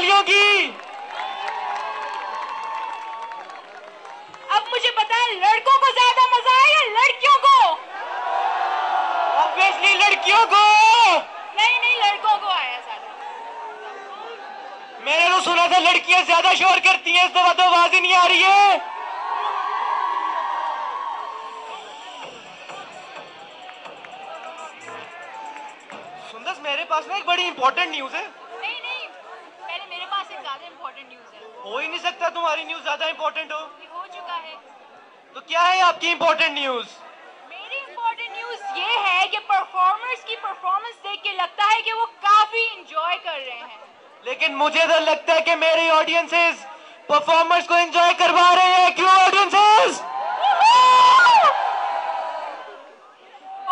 तालियों की। अब मुझे पता है लड़कों को ज्यादा मजा आया या लड़कियों को? ऑब्वियसली लड़कियों को। नहीं, लड़कों को आया ज्यादा। मैंने तो सुना था लड़कियां ज्यादा शोर करती हैं, इस दफा तो आवाज ही नहीं आ रही है। सुंदर, मेरे पास ना एक बड़ी इंपॉर्टेंट न्यूज है। नहीं, पहले मेरे पास एक ज्यादा इंपॉर्टेंट न्यूज है। हो ही नहीं सकता तुम्हारी न्यूज ज्यादा इंपॉर्टेंट हो। ये हो चुका है। तो क्या है आपकी इंपॉर्टेंट न्यूज? मेरी इंपॉर्टेंट न्यूज ये है कि परफॉर्मर्स की परफॉर्मेंस देख के लगता है कि वो काफी इंजॉय कर रहे हैं। लेकिन मुझे तो लगता है कि मेरी ऑडियंसेस परफॉर्मर्स को एंजॉय करवा रहे हैं। क्यों ऑडियंसेस?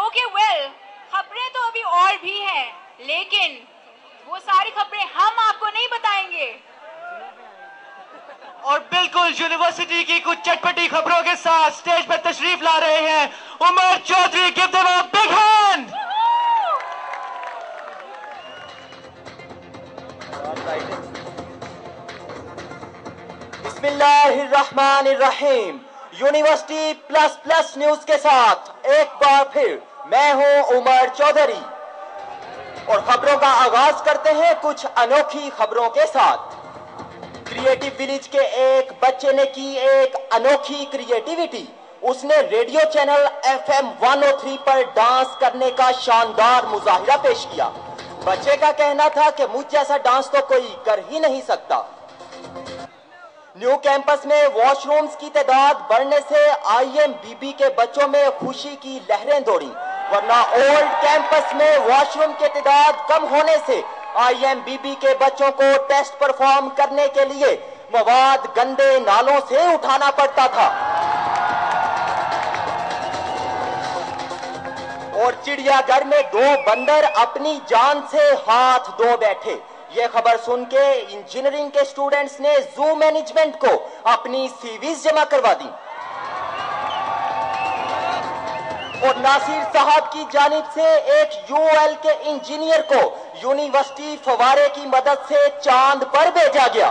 ओके वेल, खबरें तो अभी और भी हैं, लेकिन वो सारी खबरें हम आपको नहीं बताएंगे। और बिल्कुल यूनिवर्सिटी की कुछ चटपटी खबरों के साथ स्टेज पर तशरीफ ला रहे हैं Umar Chaudhary. Give them a big hand. बिस्मिल्लाहिर्रहमानिर्रहीम। यूनिवर्सिटी प्लस प्लस न्यूज के साथ एक बार फिर मैं हूं उमर चौधरी और खबरों का आगाज करते हैं कुछ अनोखी खबरों के साथ। क्रिएटिव विलेज के एक बच्चे ने की एक अनोखी क्रिएटिविटी। उसने रेडियो चैनल FM 103 पर डांस करने का शानदार मुजाहिरा पेश किया। बच्चे का कहना था कि मुझ जैसा डांस तो कोई कर ही नहीं सकता। न्यू कैंपस में वॉशरूम्स की तादाद बढ़ने से IMBB के बच्चों में खुशी की लहरें दौड़ी, वरना ओल्ड कैंपस में वॉशरूम की तादाद कम होने से IMBB के बच्चों को टेस्ट परफॉर्म करने के लिए मवाद गंदे नालों से उठाना पड़ता था। और चिड़ियाघर में 2 बंदर अपनी जान से हाथ धो बैठे। ये खबर सुन के इंजीनियरिंग के स्टूडेंट्स ने जू मैनेजमेंट को अपनी सीवीज जमा करवा दी। और नासिर साहब की जानिब से एक UL के इंजीनियर को यूनिवर्सिटी फवारे की मदद से चांद पर भेजा गया।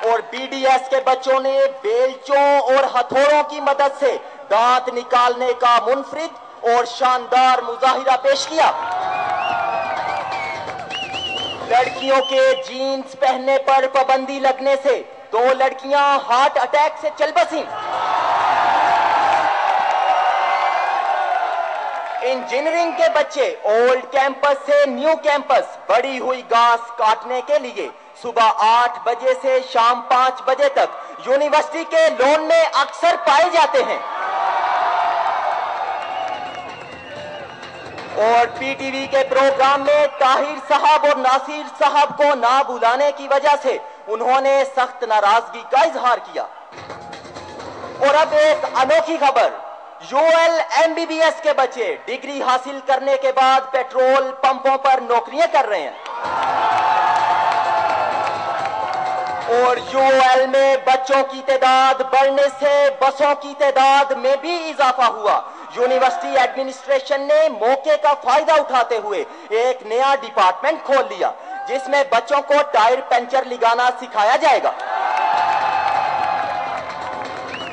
और BDS के बच्चों ने बेलचों और हथौड़ों की मदद से दांत निकालने का मुनफरिद और शानदार मुजाहिरा पेश किया। लड़कियों के जीन्स पहनने पर पाबंदी लगने से 2 लड़कियां हार्ट अटैक से चल बसी। इंजीनियरिंग के बच्चे ओल्ड कैंपस से न्यू कैंपस बढ़ी हुई घास काटने के लिए सुबह 8 बजे से शाम 5 बजे तक यूनिवर्सिटी के लॉन में अक्सर पाए जाते हैं। और PTV के प्रोग्राम में ताहिर साहब और नासिर साहब को ना बुलाने की वजह से उन्होंने सख्त नाराजगी का इजहार किया। और अब एक अनोखी खबर, UL MBBS के बच्चे डिग्री हासिल करने के बाद पेट्रोल पंपों पर नौकरियां कर रहे हैं। और UL में बच्चों की तादाद बढ़ने से बसों की तादाद में भी इजाफा हुआ। यूनिवर्सिटी एडमिनिस्ट्रेशन ने मौके का फायदा उठाते हुए एक नया डिपार्टमेंट खोल लिया, जिसमें बच्चों को टायर पंचर लगाना सिखाया जाएगा।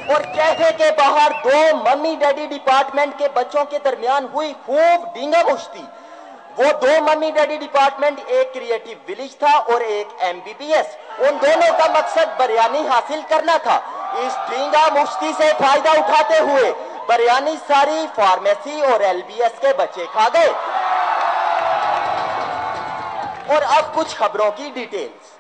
और कैफे के बाहर 2 मम्मी डैडी डिपार्टमेंट के बच्चों के दरमियान हुई खूब डींगा मुश्ती। वो 2 मम्मी डैडी डिपार्टमेंट, एक क्रिएटिव विलेज था और एक MBBS। उन दोनों का मकसद बिरयानी हासिल करना था। इस डींगा मुश्ती से फायदा उठाते हुए बिरयानी सारी फार्मेसी और LBS के बच्चे खा गए। और अब कुछ खबरों की डिटेल्स।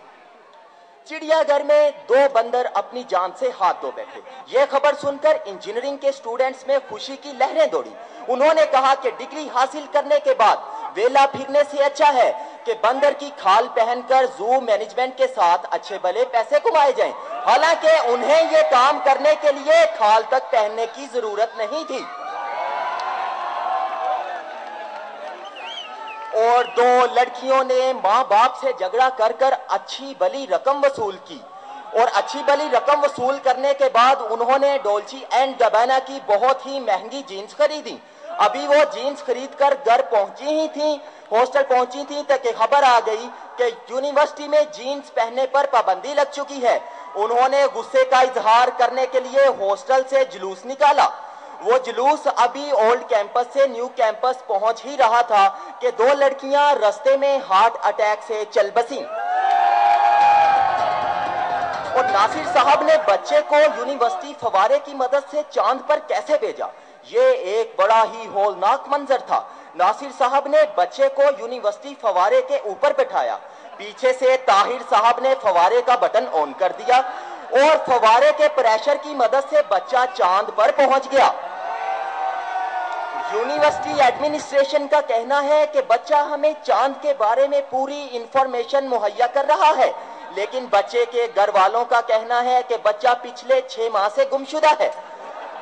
चिड़ियाघर में 2 बंदर अपनी जान से हाथ धो बैठे। यह खबर सुनकर इंजीनियरिंग के स्टूडेंट्स में खुशी की लहरें दौड़ी। उन्होंने कहा कि डिग्री हासिल करने के बाद वेला फिरने से अच्छा है कि बंदर की खाल पहनकर जू मैनेजमेंट के साथ अच्छे भले पैसे कमाए जाएं। हालांकि उन्हें यह काम करने के लिए खाल तक पहनने की जरूरत नहीं थी। और 2 लड़कियों ने माँ बाप से झगड़ा कर कर अच्छी भली रकम वसूल की। और अच्छी भली रकम वसूल करने के बाद उन्होंने डोल्ची एंड गैबाना की बहुत ही महंगी जीन्स खरीदी। अभी वो जीन्स खरीद कर घर पहुंची ही थी, हॉस्टल पहुंची थी, तक खबर आ गई कि यूनिवर्सिटी में जीन्स पहनने पर पाबंदी लग चुकी है। उन्होंने गुस्से का इजहार करने के लिए हॉस्टल से जुलूस निकाला। वो जुलूस अभी ओल्ड कैंपस से न्यू कैंपस पहुंच ही रहा था कि दो लड़कियां रास्ते में हार्ट अटैक से चल बसी और नासिर साहब ने बच्चे को यूनिवर्सिटी फवारे की मदद से चांद पर कैसे भेजा, ये एक बड़ा ही हौलनाक मंजर था। नासिर साहब ने बच्चे को यूनिवर्सिटी फवारे के ऊपर बैठाया, पीछे से ताहिर साहब ने फवारे का बटन ऑन कर दिया और फवारे के प्रेशर की मदद से बच्चा चांद पर पहुंच गया। यूनिवर्सिटी एडमिनिस्ट्रेशन का कहना है कि बच्चा हमें चांद के बारे में पूरी इंफॉर्मेशन मुहैया कर रहा है, लेकिन बच्चे के घर वालों का कहना है कि बच्चा पिछले 6 माह से गुमशुदा है।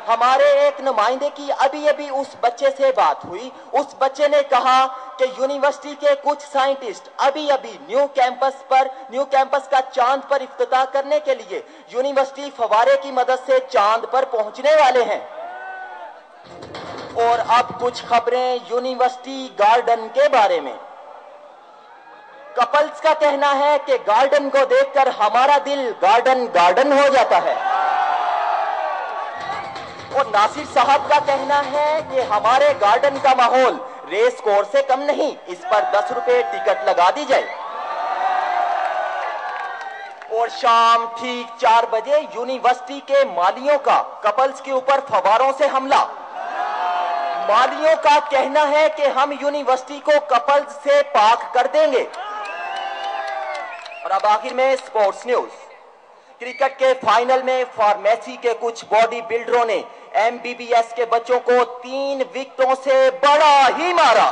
हमारे एक नुमाइंदे की अभी अभी उस बच्चे से बात हुई। उस बच्चे ने कहा कि यूनिवर्सिटी के कुछ साइंटिस्ट अभी अभी न्यू कैंपस का चांद पर इफ्तिताह करने के लिए यूनिवर्सिटी फवारे की मदद से चांद पर पहुंचने वाले हैं। और अब कुछ खबरें यूनिवर्सिटी गार्डन के बारे में। कपल्स का कहना है कि गार्डन को देखकर हमारा दिल गार्डन गार्डन हो जाता है और नासिर साहब का कहना है कि हमारे गार्डन का माहौल रेस कोर्स से कम नहीं, इस पर 10 रुपए टिकट लगा दी जाए। और शाम ठीक 4 बजे यूनिवर्सिटी के मालियों का कपल्स के ऊपर फवारों से हमला। मालियों का कहना है कि हम यूनिवर्सिटी को कपल्स से पाक कर देंगे। और अब आखिर में स्पोर्ट्स न्यूज। क्रिकेट के फाइनल में फार्मेसी के कुछ बॉडी बिल्डरों ने एमबीबीएस के बच्चों को 3 विकेटों से बड़ा ही मारा।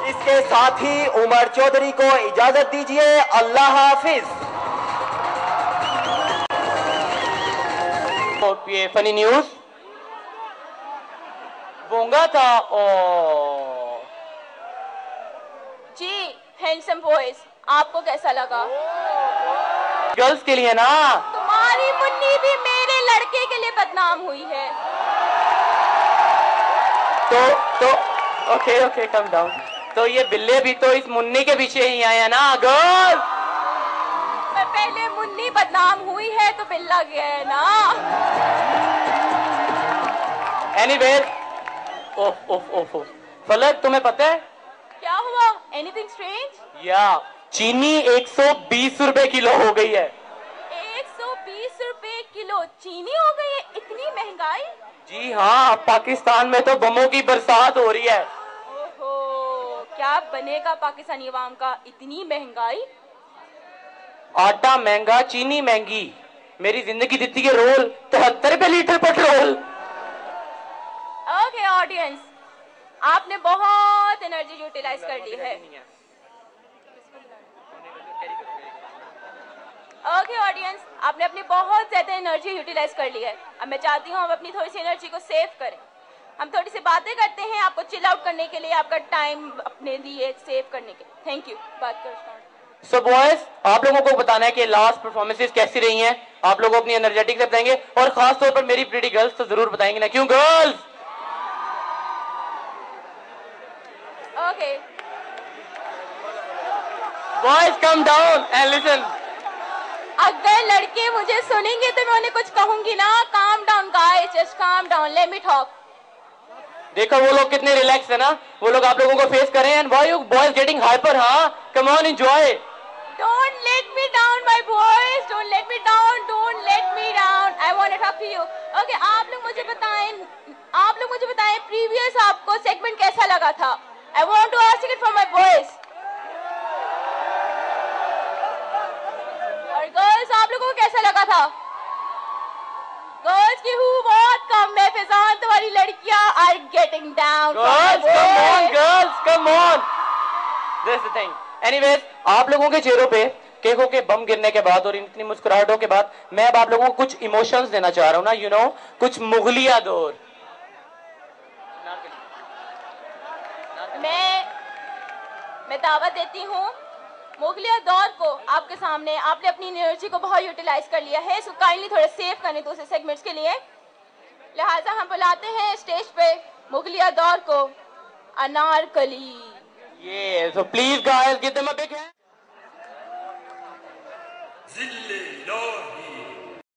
इसके साथ ही उमर चौधरी को इजाजत दीजिए। अल्लाह हाफिज। ये फनी न्यूज बोंगा था। ओ जी हैंडसम बॉयज, आपको कैसा लगा? गर्ल्स के लिए ना। तुम्हारी मुन्नी भी मेरे लड़के के लिए बदनाम हुई है। तो ओके कम डाउन। तो ये बिल्ले भी तो इस मुन्नी के पीछे ही आया ना। गर्ल्स पहले मुन्नी बदनाम हुई है तो बिल्ला गया है ना। एनीवेज, ओफ फलक, तुम्हें पता है क्या हुआ? Anything strange? या चीनी 120 रुपए किलो हो गई है। 120 रुपए किलो चीनी हो गई है? इतनी महंगाई? जी हाँ, पाकिस्तान में तो बमों की बरसात हो रही है। ओहो, क्या बनेगा पाकिस्तानी अवाम का? इतनी महंगाई। आटा महंगा, चीनी महंगी, मेरी जिंदगी देती है रोल 73 रुपए लीटर पेट्रोल। ओके ऑडियंस, आपने बहुत एनर्जी यूटिलाइज कर ली है। ओके ऑडियंस, आपने अपनी बहुत ज्यादा एनर्जी यूटिलाइज कर ली है। अब मैं चाहती हूँ आप अपनी थोड़ी सी एनर्जी को सेव करें। हम थोड़ी सी बातें करते हैं आपको चिल आउट करने के लिए, आपका टाइम अपने लिए सेव करने के लिए। Thank you. बात करो। सो बॉयज, आप लोगों को बताना है कि लास्ट परफॉर्मेंसेस कैसी रही हैं। आप लोग अपनी एनर्जेटिक से बताएंगे और खास तौर पर मेरी प्रीटी गर्ल्स तो जरूर बताएंगे ना, क्यों girls? Okay boys come down and listen. अगर लड़के मुझे सुनेंगे तो मैं उन्हें कुछ कहूंगी ना। Calm down guys, just calm down, let me talk. देखो वो लोग कितने रिलैक्स है ना, वो लोग आप लोगों को फेस करें। And why you boys getting hyper? हाँ, come on, enjoy. Don't let me down, my boys. Don't let me down. Don't let me down. I want to talk to you. Okay, आप लोग मुझे बताएं previous आपको segment कैसा लगा था? I want to ask it from my boys. और girls, आप लोगों को कैसा लगा था? गर्ल्स की हूँ बहुत कम है। फिजान, तुम्हारी लड़कियां are getting down. Girls come on, girls come on. That's the thing. Anyways, आप लोगों के चेहरों पे केकों के बम गिरने के बाद और इतनी मुस्कुराहटों के बाद मैं अब आप लोगों को कुछ इमोशंस देना चाह रहा हूं ना, यू नो, कुछ मुगलिया दौर। मैं दावत देती हूँ मुगलिया दौर को आपके सामने। आपने अपनी एनर्जी को बहुत यूटिलाइज कर लिया है, इसको काइंडली थोड़ा सेव करने दूसरे सेगमेंट्स के लिए। लिहाजा हम बुलाते हैं स्टेज पे मुगलिया दौर को, Anarkali. Yeah, so please guys give them a big hand.